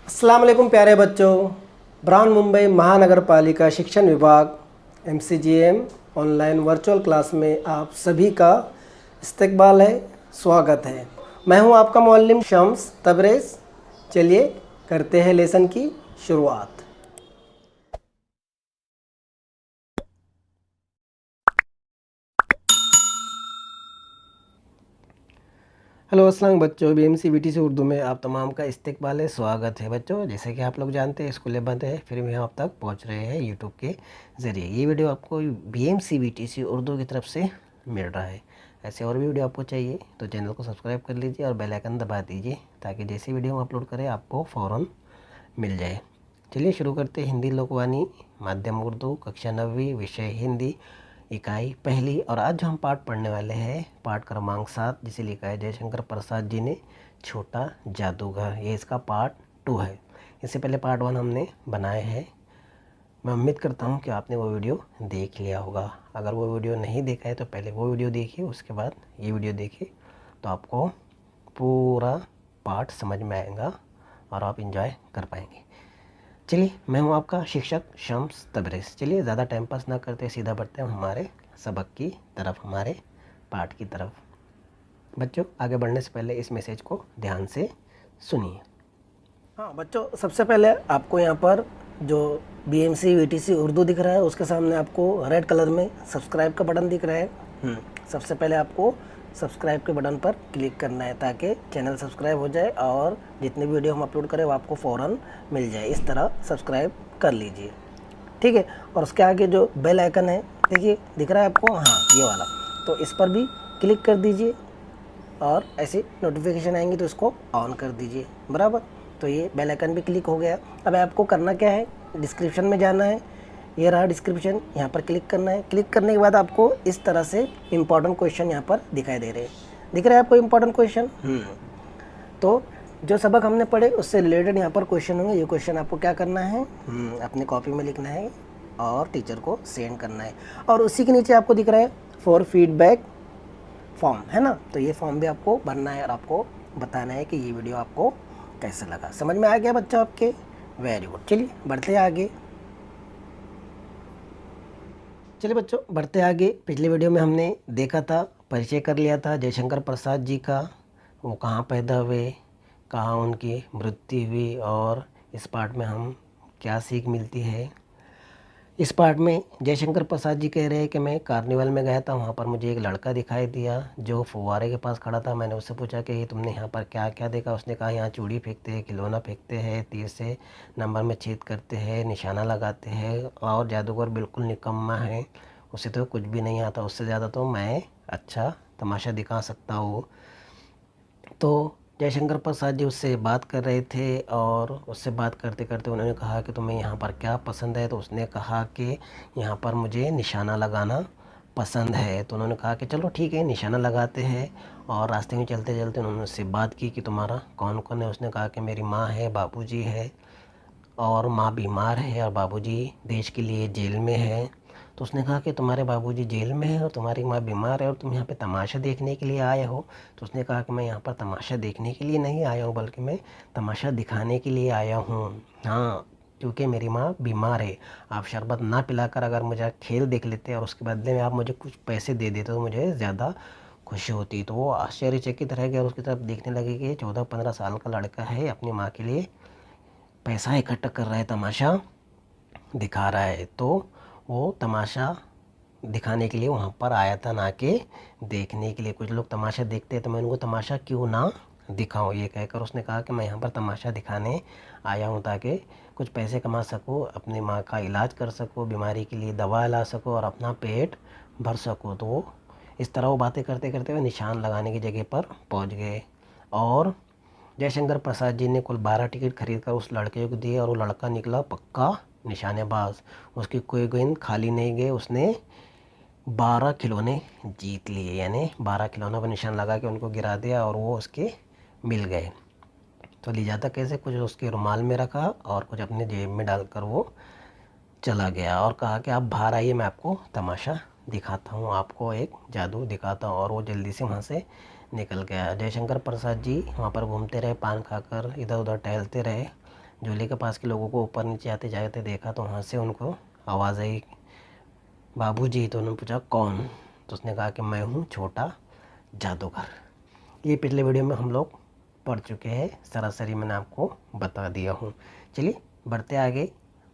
अस्सलाम वालेकुम प्यारे बच्चों। ब्राउन मुंबई महानगर पालिका शिक्षण विभाग MCGM ऑनलाइन वर्चुअल क्लास में आप सभी का इस्तकबाल है, स्वागत है। मैं हूं आपका मुअल्लिम शम्स तबरेज़। चलिए करते हैं लेसन की शुरुआत। हेलो अस्सलाम बच्चों, BMC-BTC उर्दू में आप तमाम का इस्तकबाल है, स्वागत है बच्चों। जैसे कि आप लोग जानते हैं स्कूलें बंद है, फिर भी हम आप तक पहुंच रहे हैं यूट्यूब के ज़रिए। ये वीडियो आपको BMC-BTC उर्दू की तरफ से मिल रहा है। ऐसे और भी वीडियो आपको चाहिए तो चैनल को सब्सक्राइब कर लीजिए और बेल आइकन दबा दीजिए ताकि जैसे वीडियो हम अपलोड करें आपको फ़ौरन मिल जाए। चलिए शुरू करते हैं। हिंदी लोकवाणी माध्यम उर्दू कक्षा 9वीं, विषय हिंदी, इकाई पहली। और आज जो हम पाठ पढ़ने वाले हैं पाठ क्रमांक 7, जिसे लिखा है जयशंकर प्रसाद जी ने, छोटा जादूगर। ये इसका पार्ट 2 है। इससे पहले पार्ट 1 हमने बनाए हैं। मैं उम्मीद करता हूँ कि आपने वो वीडियो देख लिया होगा। अगर वो वीडियो नहीं देखा है तो पहले वो वीडियो देखिए, उसके बाद ये वीडियो देखिए, तो आपको पूरा पाठ समझ में आएगा और आप इंजॉय कर पाएंगे। चलिए, मैं हूँ आपका शिक्षक शम्स तबरेज़। चलिए ज़्यादा टाइम पास ना करते सीधा बढ़ते हैं हमारे सबक की तरफ, हमारे पाठ की तरफ। बच्चों, आगे बढ़ने से पहले इस मैसेज को ध्यान से सुनिए। हाँ बच्चों, सबसे पहले आपको यहाँ पर जो BMC-BTC उर्दू दिख रहा है उसके सामने आपको रेड कलर में सब्सक्राइब का बटन दिख रहा है। सबसे पहले आपको सब्सक्राइब के बटन पर क्लिक करना है ताकि चैनल सब्सक्राइब हो जाए और जितने भी वीडियो हम अपलोड करें वो आपको फ़ौरन मिल जाए। इस तरह सब्सक्राइब कर लीजिए, ठीक है। और उसके आगे जो बेल आइकन है, देखिए दिख रहा है आपको, हाँ ये वाला, तो इस पर भी क्लिक कर दीजिए और ऐसी नोटिफिकेशन आएंगी तो इसको ऑन कर दीजिए, बराबर। तो ये बेल आइकन भी क्लिक हो गया। अब आपको करना क्या है, डिस्क्रिप्शन में जाना है, ये रहा डिस्क्रिप्शन, यहाँ पर क्लिक करना है। क्लिक करने के बाद आपको इस तरह से इंपॉर्टेंट क्वेश्चन यहाँ पर दिखाई दे रहे हैं। दिख रहा है आपको इंपॉर्टेंट क्वेश्चन? तो जो सबक हमने पढ़े उससे रिलेटेड यहाँ पर क्वेश्चन होंगे। ये क्वेश्चन आपको क्या करना है, अपनी कॉपी में लिखना है और टीचर को सेंड करना है। और उसी के नीचे आपको दिख रहा है फॉर फीडबैक फॉर्म, है ना। तो ये फॉर्म भी आपको भरना है और आपको बताना है कि ये वीडियो आपको कैसा लगा। समझ में आ गया बच्चों आपके? Very good. चलिए बढ़ते हैं आगे। चलिए बच्चों बढ़ते आगे। पिछले वीडियो में हमने देखा था, परिचय कर लिया था जयशंकर प्रसाद जी का। वो कहाँ पैदा हुए, कहाँ उनकी मृत्यु हुई और इस पाठ में हम क्या सीख मिलती है। इस पार्ट में जयशंकर प्रसाद जी कह रहे हैं कि मैं कार्निवल में गया था, वहाँ पर मुझे एक लड़का दिखाई दिया जो फुव्वारे के पास खड़ा था। मैंने उससे पूछा कि तुमने यहाँ पर क्या क्या देखा। उसने कहा यहाँ चूड़ी फेंकते हैं, खिलौना फेंकते हैं, तीर से नंबर में छेद करते हैं, निशाना लगाते हैं और जादूगर बिल्कुल निकम्मा है, उसे तो कुछ भी नहीं आता, उससे ज़्यादा तो मैं अच्छा तमाशा दिखा सकता हूँ। तो जयशंकर प्रसाद जी उससे बात कर रहे थे और उससे बात करते करते उन्होंने कहा कि तुम्हें यहाँ पर क्या पसंद है। तो उसने कहा कि यहाँ पर मुझे निशाना लगाना पसंद है। तो उन्होंने कहा कि चलो ठीक है, निशाना लगाते हैं। और रास्ते में चलते चलते उन्होंने उससे बात की कि तुम्हारा कौन कौन है। उसने कहा कि मेरी माँ है, बाबूजी है और माँ बीमार है और बाबूजी देश के लिए जेल में है। तो उसने कहा कि तुम्हारे बाबूजी जेल में है और तुम्हारी माँ बीमार है और तुम यहाँ पे तमाशा देखने के लिए आए हो। तो उसने कहा कि मैं यहाँ पर तमाशा देखने के लिए नहीं आया हूँ बल्कि मैं तमाशा दिखाने के लिए आया हूँ। हाँ, क्योंकि मेरी माँ बीमार है। आप शरबत ना पिलाकर अगर मुझे खेल देख लेते और उसके बदले में आप मुझे कुछ पैसे दे देते तो मुझे ज़्यादा खुशी होती। तो वो आश्चर्यचकित रह गया और उसकी तरफ देखने लगे कि 14-15 साल का लड़का है, अपनी माँ के लिए पैसा इकट्ठा कर रहा है, तमाशा दिखा रहा है। तो वो तमाशा दिखाने के लिए वहाँ पर आया था, ना कि देखने के लिए। कुछ लोग तमाशा देखते हैं तो मैं उनको तमाशा क्यों ना दिखाऊं, ये कहकर उसने कहा कि मैं यहाँ पर तमाशा दिखाने आया हूँ ताकि कुछ पैसे कमा सकूँ, अपनी माँ का इलाज कर सकूँ, बीमारी के लिए दवा ला सकूँ और अपना पेट भर सकूँ। तो इस तरह वो बातें करते करते वो निशान लगाने की जगह पर पहुँच गए और जयशंकर प्रसाद जी ने कुल 12 टिकट खरीद कर उस लड़के को दिए और वो लड़का निकला पक्का निशानेबाज। उसकी कोई गेंद खाली नहीं गई, उसने 12 खिलौने जीत लिए, यानी 12 खिलौनों पर निशान लगा के उनको गिरा दिया और वो उसके मिल गए। तो ले जाता कैसे, कुछ उसके रुमाल में रखा और कुछ अपने जेब में डालकर वो चला गया और कहा कि आप बाहर आइए, मैं आपको तमाशा दिखाता हूँ, आपको एक जादू दिखाता हूँ। और वो जल्दी से वहाँ से निकल गया। जयशंकर प्रसाद जी वहाँ पर घूमते रहे, पान खाकर इधर उधर टहलते रहे। झूले के पास के लोगों को ऊपर नीचे आते जाते देखा तो वहाँ से उनको आवाज़ आई, बाबूजी। तो उन्होंने पूछा कौन? तो उसने कहा कि मैं हूँ छोटा जादूगर। ये पिछले वीडियो में हम लोग पढ़ चुके हैं, सरासरी मैंने आपको बता दिया हूँ। चलिए बढ़ते आगे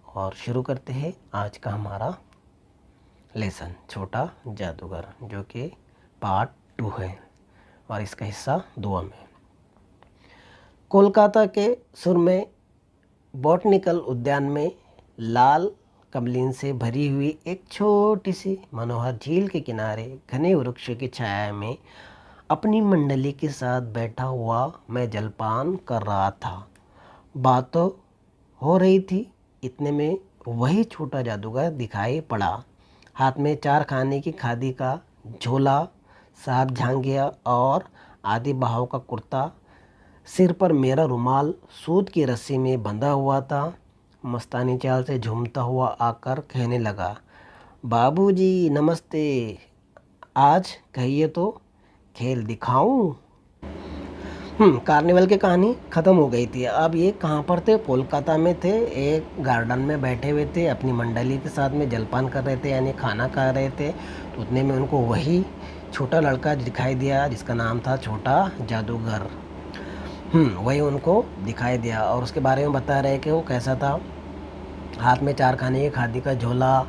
और शुरू करते हैं आज का हमारा लेसन, छोटा जादूगर, जो कि पार्ट 2 है और इसका हिस्सा 2 में। कोलकाता के सुरमई बॉटनिकल उद्यान में लाल कमलीन से भरी हुई एक छोटी सी मनोहर झील के किनारे घने वृक्षों की छाया में अपनी मंडली के साथ बैठा हुआ मैं जलपान कर रहा था। बातें हो रही थी, इतने में वही छोटा जादूगर दिखाई पड़ा। हाथ में 4 खाने की खादी का झोला, साहब झांगिया और आधी बाहों का कुर्ता, सिर पर मेरा रुमाल सूत की रस्सी में बंधा हुआ था। मस्तानी चाल से झूमता हुआ आकर कहने लगा, बाबूजी नमस्ते, आज कहिए तो खेल दिखाऊं। कार्निवल की कहानी ख़त्म हो गई थी। अब ये कहाँ पर थे? कोलकाता में थे। एक गार्डन में बैठे हुए थे, अपनी मंडली के साथ में जलपान कर रहे थे, यानी खाना खा रहे थे। तो उतने में उनको वही छोटा लड़का दिखाई दिया जिसका नाम था छोटा जादूगर। वही उनको दिखाई दिया और उसके बारे में बता रहे कि वो कैसा था। हाथ में 4 खाने की खादी का झोला,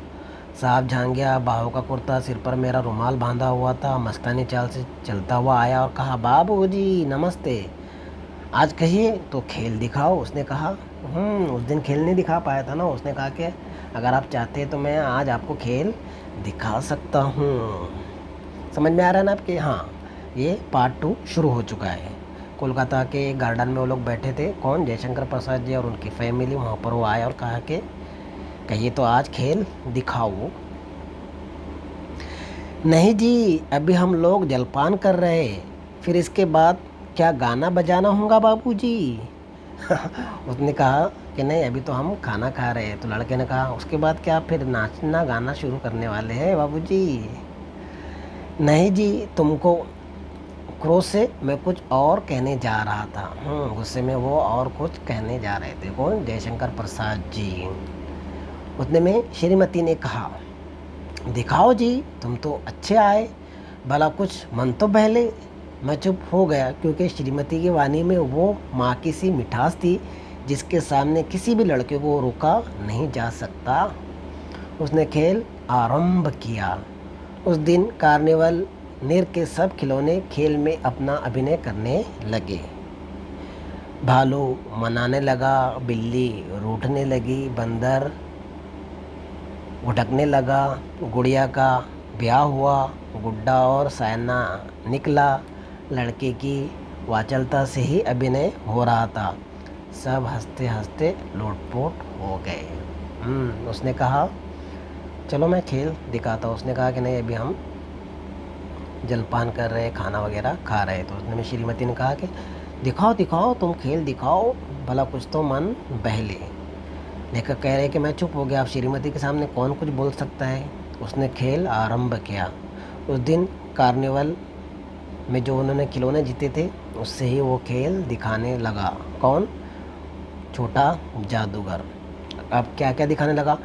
साहब झांगिया, बाहों का कुर्ता, सिर पर मेरा रुमाल बांधा हुआ था। मस्तानी चाल से चलता हुआ आया और कहा, बाबूजी नमस्ते, आज कहिए तो खेल दिखाओ। उसने कहा, उस दिन खेल नहीं दिखा पाया था ना। उसने कहा कि अगर आप चाहते तो मैं आज आपको खेल दिखा सकता हूँ। समझ में आ रहा है ना आपके? हाँ, ये पार्ट 2 शुरू हो चुका है। कोलकाता के गार्डन में वो लोग बैठे थे, कौन? जयशंकर प्रसाद जी और उनकी फैमिली। वहाँ पर वो आए और कहा कि कहिए तो आज खेल दिखाओ। नहीं जी, अभी हम लोग जलपान कर रहे, फिर इसके बाद क्या गाना बजाना होगा बाबूजी? उसने कहा कि नहीं, अभी तो हम खाना खा रहे हैं। तो लड़के ने कहा, उसके बाद क्या फिर नाचना गाना शुरू करने वाले हैं बाबूजी? नहीं जी, तुमको क्रोध से मैं कुछ और कहने जा रहा था। गुस्से में वो और कुछ कहने जा रहे थे। कौन? जयशंकर प्रसाद जी। उतने में श्रीमती ने कहा, दिखाओ जी, तुम तो अच्छे आए, भला कुछ मन तो बहले। मैं चुप हो गया क्योंकि श्रीमती की वाणी में वो माँ की सी मिठास थी जिसके सामने किसी भी लड़के को रोका नहीं जा सकता। उसने खेल आरंभ किया। उस दिन कार्निवल नीर के सब खिलौने खेल में अपना अभिनय करने लगे। भालू मनाने लगा, बिल्ली रूठने लगी, बंदर भुटकने लगा, गुड़िया का ब्याह हुआ, गुड्डा और सायना निकला। लड़के की वाचलता से ही अभिनय हो रहा था। सब हंसते हंसते लोटपोट हो गए। उसने कहा, चलो मैं खेल दिखाता हूँ। उसने कहा कि नहीं, अभी हम जलपान कर रहे, खाना वगैरह खा रहे। तो उसने में श्रीमती ने कहा कि दिखाओ दिखाओ, तुम खेल दिखाओ, भला कुछ तो मन बहले। लेखक कह रहे कि मैं चुप हो गया, अब श्रीमती के सामने कौन कुछ बोल सकता है। उसने खेल आरंभ किया। उस दिन कार्निवल में जो उन्होंने खिलौने जीते थे उससे ही वो खेल दिखाने लगा। कौन? छोटा जादूगर। अब क्या क्या दिखाने लगा?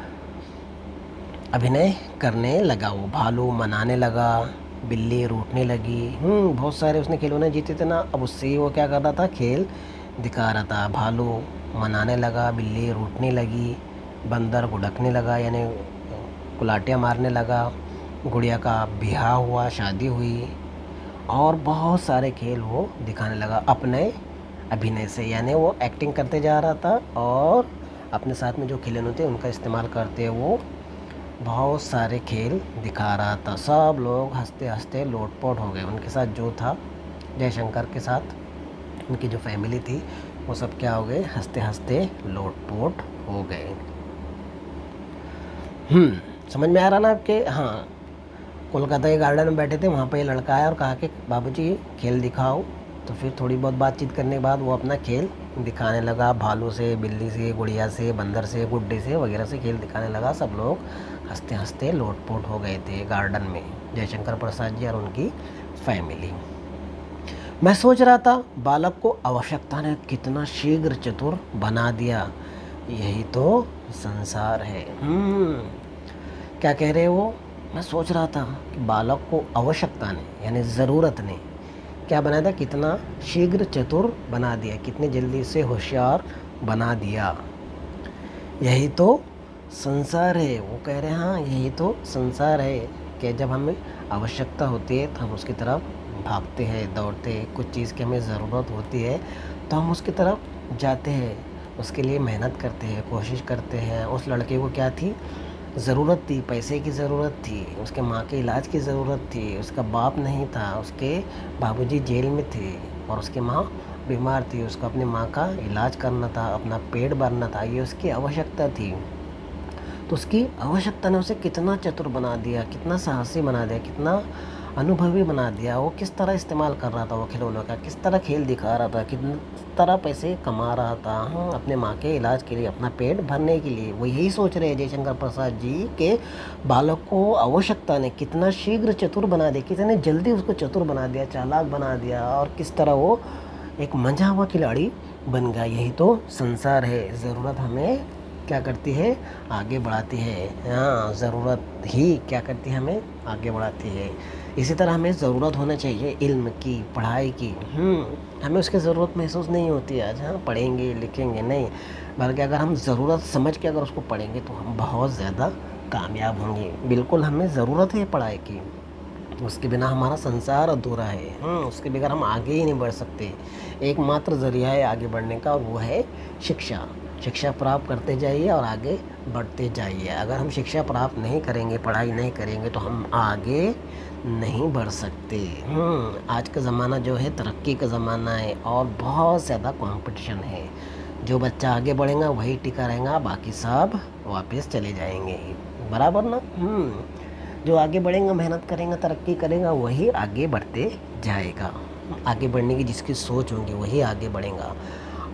अभिनय करने लगा। वो भालू मनाने लगा, बिल्ली रूठने लगी। बहुत सारे उसने खिलौने जीते थे ना, अब उससे ही वो क्या कर रहा था? खेल दिखा रहा था। भालू मनाने लगा, बिल्ली रूठने लगी, बंदर गुड़कने लगा यानी कुलाटियाँ मारने लगा, गुड़िया का ब्याह हुआ, शादी हुई, और बहुत सारे खेल वो दिखाने लगा अपने अभिनय से। यानी वो एक्टिंग करते जा रहा था और अपने साथ में जो खिलौने थे उनका इस्तेमाल करते वो बहुत सारे खेल दिखा रहा था। सब लोग हंसते हंसते लोटपोट हो गए। उनके साथ जो था, जयशंकर के साथ उनकी जो फैमिली थी, वो सब क्या हो गए? हंसते हंसते लोटपोट हो गए। समझ में आ रहा ना आपके? हाँ, कोलकाता के गार्डन में बैठे थे, वहाँ पे ये लड़का आया और कहा कि बाबूजी खेल दिखाओ। तो फिर थोड़ी बहुत बातचीत करने के बाद वो अपना खेल दिखाने लगा। भालू से, बिल्ली से, गुड़िया से, बंदर से, गुड्डे से वगैरह से खेल दिखाने लगा। सब लोग हंसते हंसते लोटपोट हो गए थे गार्डन में, जयशंकर प्रसाद जी और उनकी फैमिली। मैं सोच रहा था बालक को आवश्यकता ने कितना शीघ्र चतुर बना दिया, यही तो संसार है। क्या कह रहे हो? मैं सोच रहा था कि बालक को आवश्यकता ने यानी ज़रूरत ने क्या बनाया था, कितना शीघ्र चतुर बना दिया, कितनी जल्दी से होशियार बना दिया, यही तो संसार है। वो कह रहे हैं हाँ यही तो संसार है कि जब हमें आवश्यकता होती है तो हम उसकी तरफ भागते हैं, दौड़ते हैं, कुछ चीज़ की हमें ज़रूरत होती है तो हम उसकी तरफ जाते हैं, उसके लिए मेहनत करते हैं, कोशिश करते हैं। उस लड़के को क्या थी, ज़रूरत थी, पैसे की ज़रूरत थी, उसके माँ के इलाज की ज़रूरत थी, उसका बाप नहीं था, उसके बाबूजी जेल में थे और उसकी माँ बीमार थी, उसको अपनी माँ का इलाज करना था, अपना पेट भरना था, ये उसकी आवश्यकता थी। तो उसकी आवश्यकता ने उसे कितना चतुर बना दिया, कितना साहसी बना दिया, कितना अनुभवी बना दिया। वो किस तरह इस्तेमाल कर रहा था वो खिलौनों का, किस तरह खेल दिखा रहा था, किस तरह पैसे कमा रहा था, हाँ, अपने माँ के इलाज के लिए, अपना पेट भरने के लिए। वो यही सोच रहे हैं जयशंकर प्रसाद जी के बालक को आवश्यकता ने कितना शीघ्र चतुर बना दिया, कितने जल्दी उसको चतुर बना दिया, चालाक बना दिया और किस तरह वो एक मंझा हुआ खिलाड़ी बन गया। यही तो संसार है। ज़रूरत हमें क्या करती है, आगे बढ़ाती है। हाँ, ज़रूरत ही क्या करती है, हमें आगे बढ़ाती है। इसी तरह हमें ज़रूरत होना चाहिए इल्म की, पढ़ाई की। हमें उसकी ज़रूरत महसूस नहीं होती आज, हाँ पढ़ेंगे लिखेंगे नहीं, बल्कि अगर हम ज़रूरत समझ के अगर उसको पढ़ेंगे तो हम बहुत ज़्यादा कामयाब होंगे। बिल्कुल हमें ज़रूरत है पढ़ाई की, उसके बिना हमारा संसार अधूरा है। उसके बगैर हम आगे ही नहीं बढ़ सकते। एकमात्र ज़रिया है आगे बढ़ने का और वो है शिक्षा। शिक्षा प्राप्त करते जाइए और आगे बढ़ते जाइए। अगर हम शिक्षा प्राप्त नहीं करेंगे, पढ़ाई नहीं करेंगे तो हम आगे नहीं बढ़ सकते। आज का ज़माना जो है तरक्की का ज़माना है और बहुत ज़्यादा कंपटीशन है। जो बच्चा आगे बढ़ेगा वही टिका रहेगा, बाकी सब वापस चले जाएंगे। बराबर ना? जो आगे बढ़ेगा, मेहनत करेगा, तरक्की करेगा, वही आगे बढ़ते जाएगा। आगे बढ़ने की जिसकी सोच होगी वही आगे बढ़ेगा।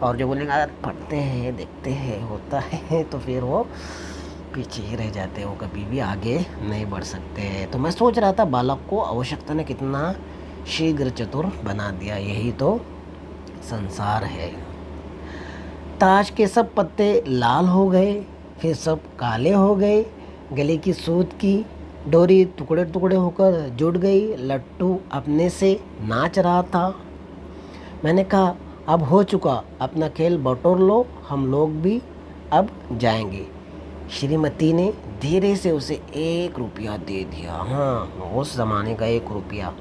और जो बोलेगा यार पढ़ते हैं, देखते हैं, होता है, तो फिर वो पीछे ही रह जाते हैं, वो कभी भी आगे नहीं बढ़ सकते। तो मैं सोच रहा था बालक को आवश्यकता ने कितना शीघ्र चतुर बना दिया, यही तो संसार है। ताश के सब पत्ते लाल हो गए, फिर सब काले हो गए, गले की सूत की डोरी टुकड़े टुकड़े होकर जुड़ गई। लट्टू अपने से नाच रहा था। मैंने कहा अब हो चुका, अपना खेल बटोर लो, हम लोग भी अब जाएंगे। श्रीमती ने धीरे से उसे 1 रुपया दे दिया। हाँ, उस ज़माने का 1 रुपया।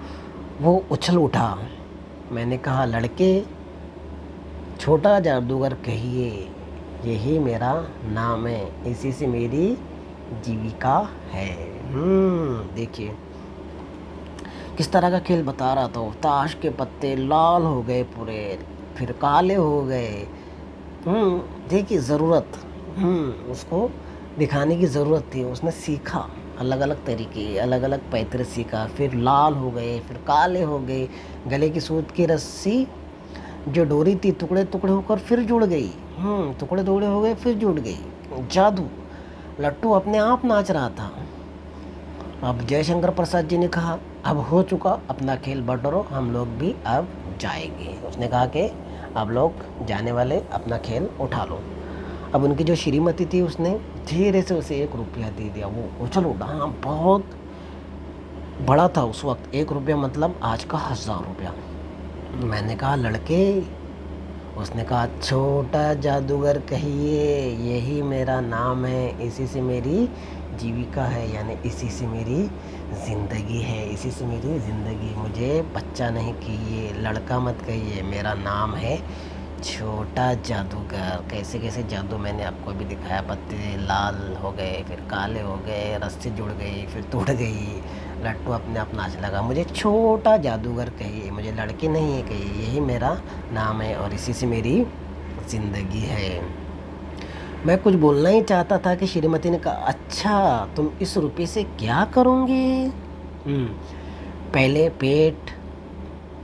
वो उछल उठा। मैंने कहा लड़के, छोटा जादूगर कहिए, यही मेरा नाम है, इसी से मेरी जीविका है। देखिए किस तरह का खेल बता रहा था। ताश के पत्ते लाल हो गए पूरे, फिर काले हो गए। देखिए ज़रूरत, उसको दिखाने की ज़रूरत थी। उसने सीखा अलग अलग तरीके, अलग अलग पैतरे सीखा, फिर लाल हो गए, फिर काले हो गए। गले की सूत की रस्सी जो डोरी थी टुकड़े टुकड़े होकर फिर जुड़ गई। टुकड़े टुकड़े हो गए, फिर जुड़ गई। जादू। लट्टू अपने आप नाच रहा था। अब जयशंकर प्रसाद जी ने कहा अब हो चुका, अपना खेल बटोरो, हम लोग भी अब जाएंगे। उसने कहा कि अब लोग जाने वाले, अपना खेल उठा लो। अब उनकी जो श्रीमती थी उसने धीरे से उसे 1 रुपया दे दिया। वो उछल उठा। हाँ, बहुत बड़ा था उस वक्त 1 रुपया, मतलब आज का 1000 रुपया। मैंने कहा लड़के, उसने कहा छोटा जादूगर कहिए, यही मेरा नाम है, इसी से मेरी जीविका है, यानी इसी से मेरी ज़िंदगी है, इसी से मेरी ज़िंदगी। मुझे बच्चा नहीं कहिए, लड़का मत कहिए, मेरा नाम है छोटा जादूगर। कैसे कैसे जादू मैंने आपको अभी दिखाया। पत्ते लाल हो गए, फिर काले हो गए, रस्सी जुड़ गई, फिर टूट गई। लट्टू अपने आप नाच लगा। मुझे छोटा जादूगर कहिए, मुझे लड़के नहीं है कहिए, यही मेरा नाम है और इसी से मेरी ज़िंदगी है। मैं कुछ बोलना ही चाहता था कि श्रीमती ने कहा अच्छा, तुम इस रुपये से क्या करोगे?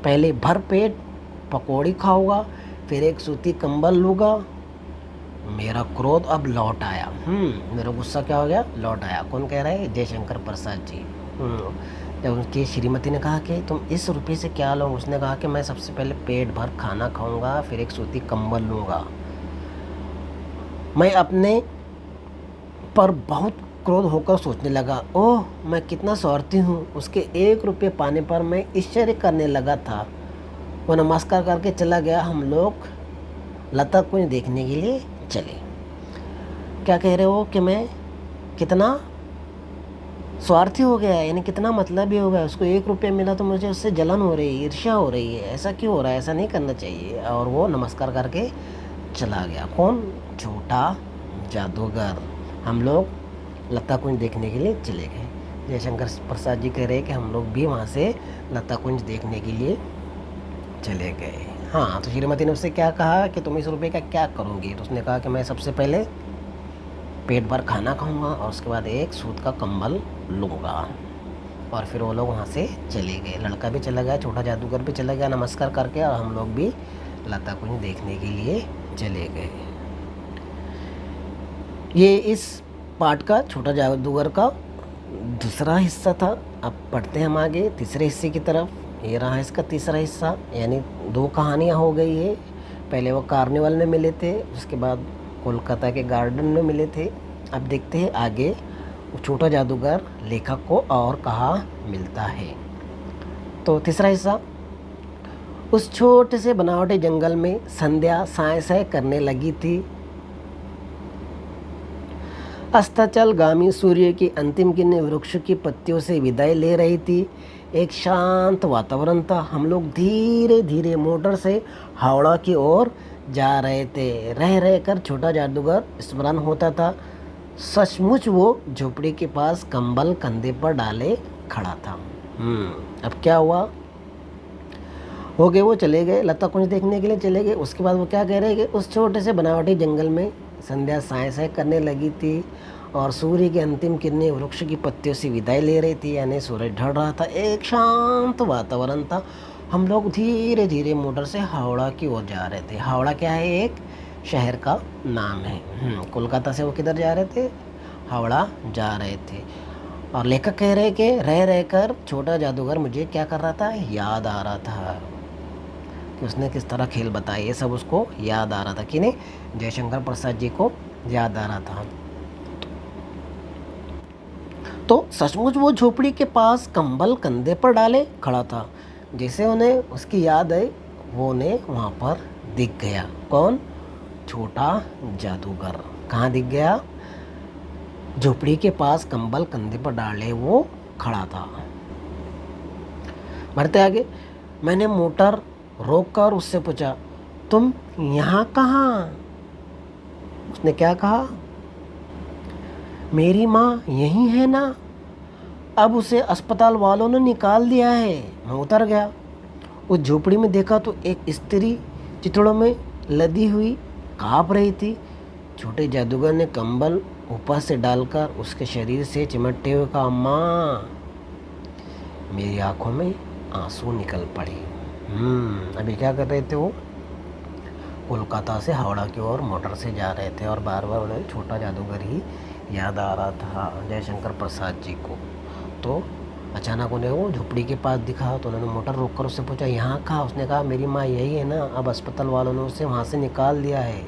पहले भर पेट पकौड़ी खाऊंगा, फिर एक सूती कंबल लूँगा। मेरा क्रोध अब लौट आया। मेरा गुस्सा क्या हो गया? लौट आया। कौन कह रहा है? जयशंकर प्रसाद जी। जब उनकी श्रीमती ने कहा कि तुम इस रुपये से क्या लोगे, उसने कहा कि मैं सबसे पहले पेट भर खाना खाऊंगा, फिर एक सूती कंबल लूँगा। मैं अपने पर बहुत क्रोध होकर सोचने लगा, ओह मैं कितना स्वार्थी हूँ। उसके 1 रुपये पाने पर मैं आश्चर्य करने लगा था। वो नमस्कार करके चला गया। हम लोग लता कुंज देखने के लिए चले। क्या कह रहे हो कि मैं कितना स्वार्थी हो गया, यानी कितना मतलबी हो गया। उसको 1 रुपया मिला तो मुझे उससे जलन हो रही है, ईर्ष्या हो रही है। ऐसा क्यों हो रहा है, ऐसा नहीं करना चाहिए। और वो नमस्कार करके चला गया। कौन? छोटा जादूगर। हम लोग लता कुंज देखने के लिए चले गए। जयशंकर प्रसाद जी कह रहे हैं कि हम लोग भी वहाँ से लता कुंज देखने के लिए चले गए। हाँ, तो श्रीमती ने उससे क्या कहा कि तुम इस रुपये का क्या करोगी। तो उसने कहा कि मैं सबसे पहले पेट भर खाना खाऊंगा और उसके बाद एक सूत का कंबल लूँगा। और फिर वो लोग वहाँ से चले गए। लड़का भी चला गया, छोटा जादूगर भी चला गया नमस्कार करके, और हम लोग भी लता कुंज देखने के लिए चले गए। ये इस पार्ट का छोटा जादूगर का दूसरा हिस्सा था। अब पढ़ते हैं हम आगे तीसरे हिस्से की तरफ। ये रहा इसका तीसरा हिस्सा, यानी 2 कहानियाँ हो गई है। पहले वो कार्निवल में मिले थे, उसके बाद कोलकाता के गार्डन में मिले थे। अब देखते हैं आगे छोटा जादूगर लेखक को और कहाँ मिलता है। तो तीसरा हिस्सा। उस छोटे से बनावटी जंगल में संध्या साय साय करने लगी थी। अस्ताचलगामी सूर्य की अंतिम किरणें वृक्ष की पत्तियों से विदाई ले रही थी। एक शांत वातावरण था। हम लोग धीरे धीरे मोटर से हावड़ा की ओर जा रहे थे। रह रह कर छोटा जादूगर स्मरण होता था। सचमुच वो झोपड़ी के पास कंबल कंधे पर डाले खड़ा था। अब क्या हुआ? हो गए, वो चले गए, लता कुंज देखने के लिए चले गए। उसके बाद वो क्या कह रहे हैं कि उस छोटे से बनावटी जंगल में संध्या साय साय करने लगी थी और सूर्य की अंतिम किरणें वृक्ष की पत्तियों से विदाई ले रही थी, यानी सूरज ढल रहा था। एक शांत वातावरण था। हम लोग धीरे धीरे मोटर से हावड़ा की ओर जा रहे थे। हावड़ा क्या है? एक शहर का नाम है। कोलकाता से वो किधर जा रहे थे? हावड़ा जा रहे थे। और लेखक कह रहे कि रह रह कर छोटा जादूगर मुझे क्या कर रहा था? याद आ रहा था कि उसने किस तरह खेल बताए। ये सब उसको याद आ रहा था। कि नहीं? जयशंकर प्रसाद जी को याद आ रहा था। तो सचमुच वो झोपड़ी के पास कंबल कंधे पर डाले खड़ा था। जैसे उन्हें उसकी याद आई, वो उन्हें वहाँ पर दिख गया। कौन? छोटा जादूगर। कहाँ दिख गया? झोपड़ी के पास कंबल कंधे पर डाले वो खड़ा था। बढ़ते आगे। मैंने मोटर रोककर उससे पूछा, तुम यहाँ कहाँ? उसने क्या कहा? मेरी माँ यहीं है ना? अब उसे अस्पताल वालों ने निकाल दिया है। मैं उतर गया। उस झोपड़ी में देखा तो एक स्त्री चिथड़ों में लदी हुई काँप रही थी। छोटे जादूगर ने कंबल ऊपर से डालकर उसके शरीर से चिमटते हुए कहा, माँ। मेरी आंखों में आंसू निकल पड़े। अभी क्या कर रहे थे? वो कोलकाता से हावड़ा की ओर मोटर से जा रहे थे और बार बार उन्हें छोटा जादूगर ही याद आ रहा था, जयशंकर प्रसाद जी को। तो अचानक उन्हें वो झोपड़ी के पास दिखा तो उन्होंने मोटर रोककर उससे पूछा, यहाँ कहाँ? उसने कहा, मेरी माँ यही है ना, अब अस्पताल वालों ने उसे वहाँ से निकाल दिया है।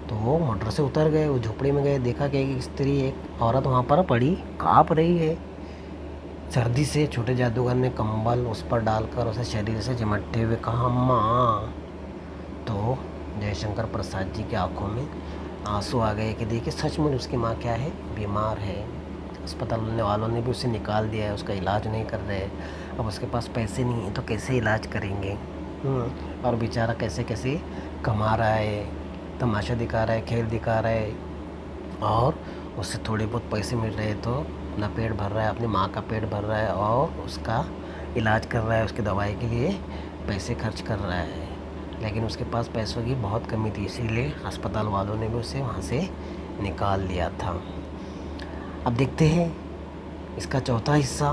तो वो मोटर से उतर गए, वो झोपड़ी में गए, देखा कि एक स्त्री, एक औरत वहाँ पर पड़ी काँप रही है सर्दी से। छोटे जादूगर ने कंबल उस पर डालकर उसे शरीर से चिमटते हुए कहा, माँ। तो जयशंकर प्रसाद जी की आंखों में आंसू आ गए कि देखिए सचमुच उसकी माँ क्या है? बीमार है। अस्पताल वालों ने भी उसे निकाल दिया है, उसका इलाज नहीं कर रहे। अब उसके पास पैसे नहीं है तो कैसे इलाज करेंगे? और बेचारा कैसे कैसे कमा रहा है, तमाशा दिखा रहा है, खेल दिखा रहा है, और उससे थोड़े बहुत पैसे मिल रहे तो अपना पेट भर रहा है, अपनी माँ का पेट भर रहा है और उसका इलाज कर रहा है, उसकी दवाई के लिए पैसे खर्च कर रहा है। लेकिन उसके पास पैसों की बहुत कमी थी, इसीलिए अस्पताल वालों ने भी उसे वहाँ से निकाल लिया था। अब देखते हैं इसका चौथा हिस्सा।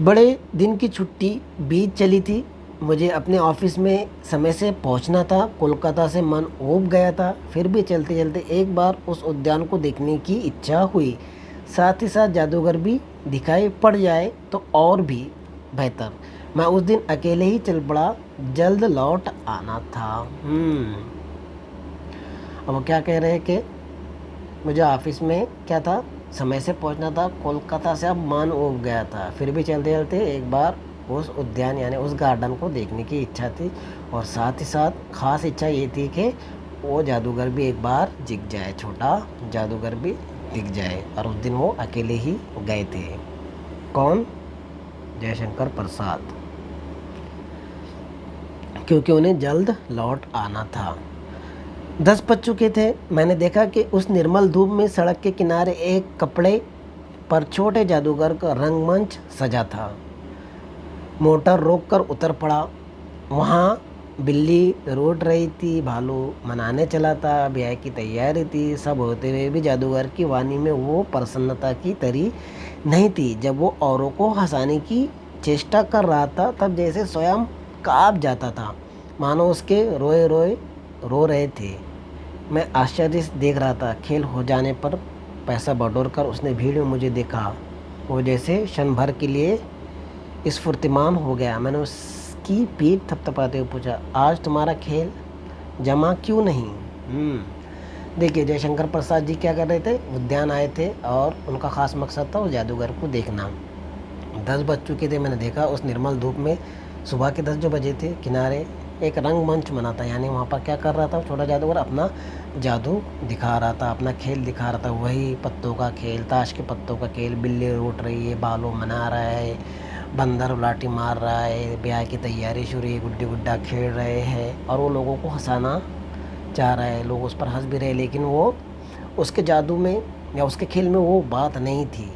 बड़े दिन की छुट्टी बीत चली थी। मुझे अपने ऑफिस में समय से पहुंचना था। कोलकाता से मन ऊब गया था, फिर भी चलते चलते एक बार उस उद्यान को देखने की इच्छा हुई। साथ ही साथ जादूगर भी दिखाई पड़ जाए तो और भी बेहतर। मैं उस दिन अकेले ही चल पड़ा, जल्द लौट आना था। अब वो क्या कह रहे हैं कि मुझे ऑफिस में क्या था, समय से पहुंचना था। कोलकाता से अब मन उब गया था, फिर भी चलते चलते एक बार उस उद्यान यानी उस गार्डन को देखने की इच्छा थी, और साथ ही साथ खास इच्छा ये थी कि वो जादूगर भी एक बार दिख जाए, छोटा जादूगर भी दिख जाए। और उस दिन वो अकेले ही गए थे। कौन? जयशंकर प्रसाद, क्योंकि उन्हें जल्द लौट आना था। 10 बज चुके थे। मैंने देखा कि उस निर्मल धूप में सड़क के किनारे एक कपड़े पर छोटे जादूगर का रंगमंच सजा था। मोटर रोककर उतर पड़ा। वहाँ बिल्ली रोट रही थी, भालू मनाने चला था, ब्याह की तैयारी थी। सब होते हुए भी जादूगर की वाणी में वो प्रसन्नता की तरी नहीं थी। जब वो औरों को हंसाने की चेष्टा कर रहा था, तब जैसे स्वयं काँप जाता था, मानो उसके रोए रोए रो रहे थे। मैं आश्चर्य से देख रहा था। खेल हो जाने पर पैसा बटोर कर उसने भीड़ में मुझे देखा। वो जैसे क्षण भर के लिए स्फूर्तिमान हो गया। मैंने उसकी पीठ थपथपाते हुए पूछा, आज तुम्हारा खेल जमा क्यों नहीं? देखिए, जयशंकर प्रसाद जी क्या कर रहे थे, उद्यान आए थे और उनका खास मकसद था उस जादूगर को देखना। 10 बज चुके थे। मैंने देखा उस निर्मल धूप में, सुबह के 10 जो बजे थे, किनारे एक रंगमंच बना था। यानी वहाँ पर क्या कर रहा था छोटा जादूगर, अपना जादू दिखा रहा था, अपना खेल दिखा रहा था। वही पत्तों का खेल, ताश के पत्तों का खेल, बिल्ली रोट रही है, बालों मना रहा है, बंदर लाठी मार रहा है, ब्याह की तैयारी शुरू है, गुड्डी गुड्डा खेल रहे हैं, और वो लोगों को हंसाना चाह रहा है। लोग उस पर हंस भी रहे, लेकिन वो उसके जादू में या उसके खेल में वो बात नहीं थी।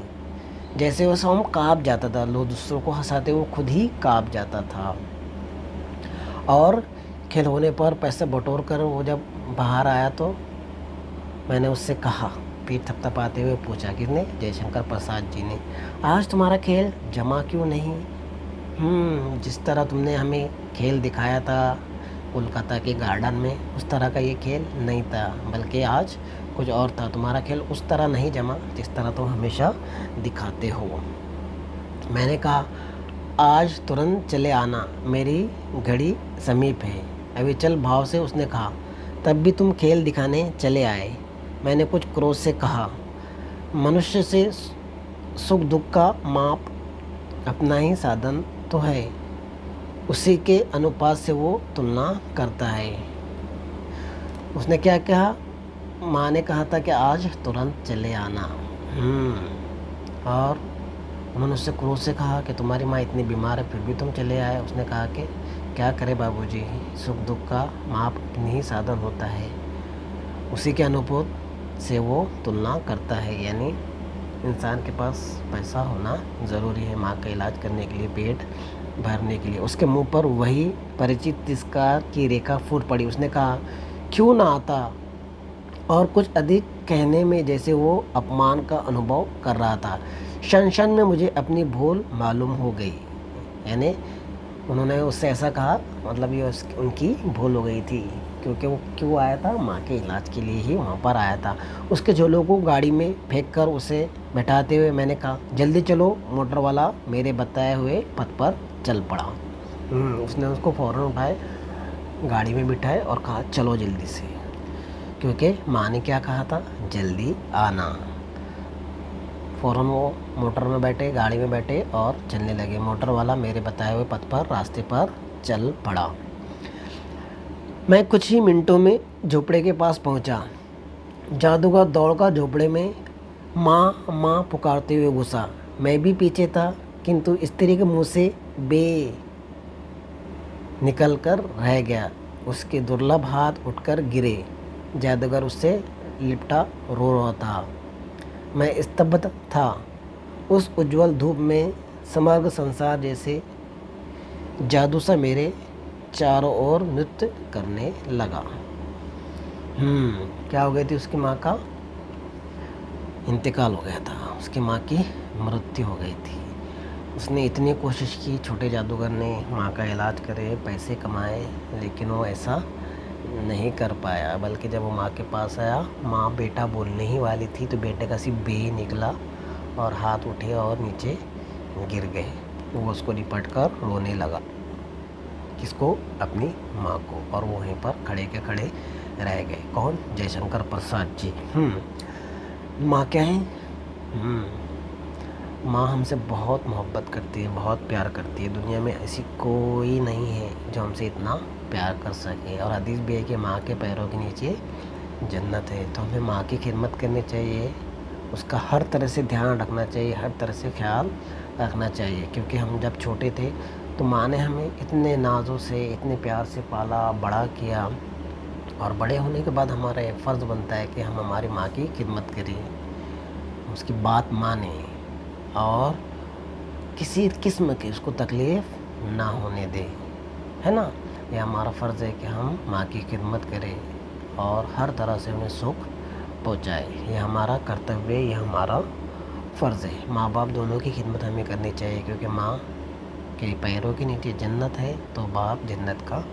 जैसे वो स्वयं काँप जाता था, लोग दूसरों को हंसाते हुए खुद ही काँप जाता था। और खेल होने पर पैसे बटोर कर वो जब बाहर आया तो मैंने उससे कहा, पीठ थपथपाते हुए पूछा, किसने? जयशंकर प्रसाद जी ने, आज तुम्हारा खेल जमा क्यों नहीं? जिस तरह तुमने हमें खेल दिखाया था कोलकाता के गार्डन में, उस तरह का ये खेल नहीं था, बल्कि आज कुछ और था। तुम्हारा खेल उस तरह नहीं जमा जिस तरह तुम हमेशा दिखाते हो। मैंने कहा, आज तुरंत चले आना, मेरी घड़ी समीप है, अभी चल भाव से उसने कहा। तब भी तुम खेल दिखाने चले आए। मैंने कुछ क्रोध से कहा, मनुष्य से सुख दुख का माप अपना ही साधन तो है, उसी के अनुपात से वो तुलना करता है। उसने क्या कहा? माँ ने कहा था कि आज तुरंत चले आना। और उन्होंने उससे क्रोध से कहा कि तुम्हारी माँ इतनी बीमार है, फिर भी तुम चले आए। उसने कहा कि क्या करे बाबूजी, सुख दुख का माप अपनी ही साधन होता है, उसी के अनुपात से वो तुलना करता है। यानी इंसान के पास पैसा होना ज़रूरी है माँ का इलाज करने के लिए, पेट भरने के लिए। उसके मुंह पर वही परिचित तिरस्कार की रेखा फूट पड़ी। उसने कहा, क्यों ना आता? और कुछ अधिक कहने में जैसे वो अपमान का अनुभव कर रहा था। क्षण में मुझे अपनी भूल मालूम हो गई। यानी उन्होंने उससे ऐसा कहा, मतलब ये उनकी भूल हो गई थी, क्योंकि वो क्यों आया था? माँ के इलाज के लिए ही वहाँ पर आया था। उसके झोलों को गाड़ी में फेंक कर उसे बैठाते हुए मैंने कहा, जल्दी चलो। मोटर वाला मेरे बताए हुए पथ पर चल पड़ा। उसने उसको फ़ौरन उठाए, गाड़ी में बिठाए और कहा, चलो जल्दी से, क्योंकि माँ ने क्या कहा था, जल्दी आना। फ़ौरन वो मोटर में बैठे, गाड़ी में बैठे और चलने लगे। मोटर वाला मेरे बताए हुए पथ पर रास्ते पर चल पड़ा। मैं कुछ ही मिनटों में झोपड़े के पास पहुंचा। जादूगर दौड़कर झोपड़े में माँ माँ पुकारते हुए घुसा। मैं भी पीछे था, किंतु स्त्री के मुंह से बे निकल कर रह गया। उसके दुर्लभ हाथ उठकर गिरे। जादूगर उससे लिपटा रो रहा था। मैं स्तब्ध था। उस उज्जवल धूप में समग्र संसार जैसे जादू सा मेरे चारों ओर नृत्य करने लगा। क्या हो गई थी? उसकी माँ का इंतकाल हो गया था, उसकी माँ की मृत्यु हो गई थी। उसने इतनी कोशिश की, छोटे जादूगर ने, माँ का इलाज करे, पैसे कमाए, लेकिन वो ऐसा नहीं कर पाया। बल्कि जब वो माँ के पास आया, माँ बेटा बोलने ही वाली थी तो बेटे का सिर्फ बे निकला और हाथ उठे और नीचे गिर गए। वो उसको लिपट कर रोने लगा। किसको? अपनी माँ को। और वो वहीं पर खड़े के खड़े रह गए। कौन? जयशंकर प्रसाद जी। माँ क्या है? माँ हमसे बहुत मोहब्बत करती है, बहुत प्यार करती है। दुनिया में ऐसी कोई नहीं है जो हमसे इतना प्यार कर सके। और हदीस भी है कि माँ के पैरों के नीचे जन्नत है। तो हमें माँ की खिदमत करनी चाहिए, उसका हर तरह से ध्यान रखना चाहिए, हर तरह से ख्याल रखना चाहिए। क्योंकि हम जब छोटे थे तो माँ ने हमें इतने नाज़ों से, इतने प्यार से पाला, बड़ा किया। और बड़े होने के बाद हमारा एक फ़र्ज़ बनता है कि हम हमारी माँ की खिदमत करें, उसकी बात माने और किसी किस्म की उसको तकलीफ़ ना होने दें, है ना। ये हमारा फ़र्ज़ है कि हम माँ की खिदमत करें और हर तरह से उन्हें सुख पहुँचाए। ये हमारा कर्तव्य है, ये हमारा फ़र्ज़ है। माँ बाप दोनों की खिदमत हमें करनी चाहिए, क्योंकि माँ के पैरों के नीचे जन्नत है तो बाप जन्नत का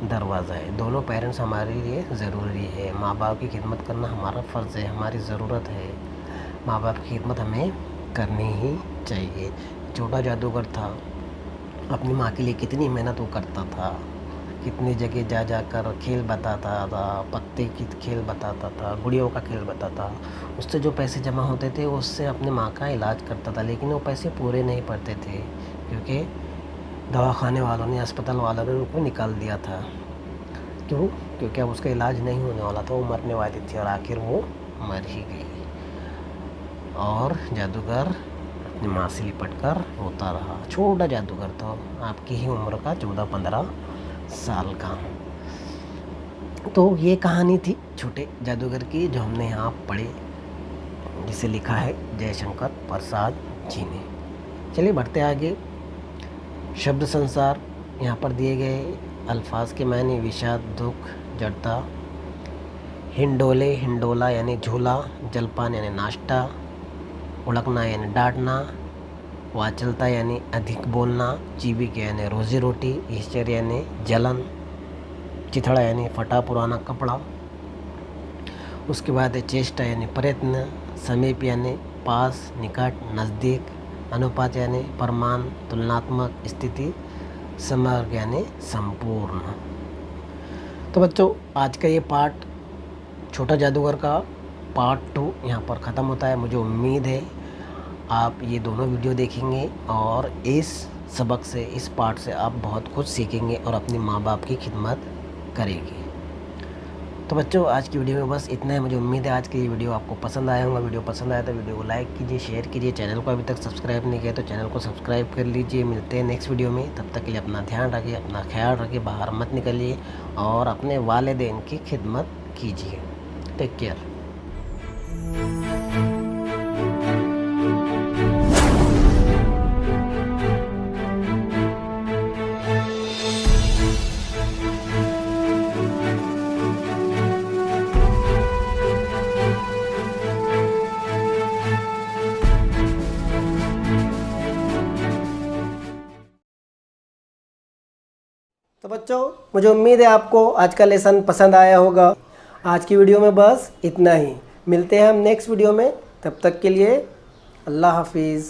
दरवाज़ा है। दोनों पेरेंट्स हमारे लिए ज़रूरी है। माँ बाप की खिदमत करना हमारा फ़र्ज़ है, हमारी ज़रूरत है। माँ बाप की खिदमत हमें करनी ही चाहिए। छोटा जादूगर था, अपनी माँ के लिए कितनी मेहनत वो करता था, कितनी जगह जा जा कर खेल बताता था, पत्ते की खेल बताता था, गुड़ियों का खेल बताता। उससे जो पैसे जमा होते थे उससे अपनी माँ का इलाज करता था। लेकिन वो पैसे पूरे नहीं पड़ते थे, क्योंकि दवाखाने वालों ने, अस्पताल वालों ने उनको निकाल दिया था। क्यों? क्योंकि अब उसका इलाज नहीं होने वाला था, वो मरने वाली थी और आखिर वो मर ही गई। और जादूगर अपनी माँ से लिपट कर रोता रहा। छोटा जादूगर था, आपकी ही उम्र का, 14-15 साल का। तो ये कहानी थी छोटे जादूगर की, जो हमने यहाँ पढ़ी, जिसे लिखा है जयशंकर प्रसाद जी ने। चलिए बढ़ते आगे। शब्द संसार यहाँ पर दिए गए अल्फाज के मायने: विषाद, दुख, जड़ता। हिंडोले, हिंडोला यानी झूला। जलपान यानी नाश्ता। उड़कना यानी डांटना। वाचलता यानी अधिक बोलना। जीविका यानी रोजी रोटी। ईश्वर यानी जलन। चिथड़ा यानी फटा पुराना कपड़ा। उसके बाद है चेष्टा यानी प्रयत्न। समीप यानी पास, निकट, नज़दीक। अनुपात यानी प्रमाण, तुलनात्मक स्थिति। समग्र यानी संपूर्ण। तो बच्चों, आज का ये पार्ट, छोटा जादूगर का पार्ट 2 यहाँ पर ख़त्म होता है। मुझे उम्मीद है आप ये दोनों वीडियो देखेंगे और इस सबक से, इस पार्ट से आप बहुत कुछ सीखेंगे और अपने माँ बाप की खिदमत करेंगे। तो बच्चों, आज की वीडियो में बस इतना है। मुझे उम्मीद है आज की ये वीडियो आपको पसंद आया होगा। वीडियो पसंद आया तो वीडियो को लाइक कीजिए, शेयर कीजिए। चैनल को अभी तक सब्सक्राइब नहीं किया तो चैनल को सब्सक्राइब कर लीजिए। मिलते हैं नेक्स्ट वीडियो में। तब तक के लिए अपना ध्यान रखिए, अपना ख्याल रखिए, बाहर मत निकलिए और अपने वालिदैन की खिदमत कीजिए। Take care. तो बच्चों, मुझे उम्मीद है आपको आज का लेसन पसंद आया होगा। आज की वीडियो में बस इतना ही। मिलते हैं हम नेक्स्ट वीडियो में। तब तक के लिए अल्लाह हाफिज़।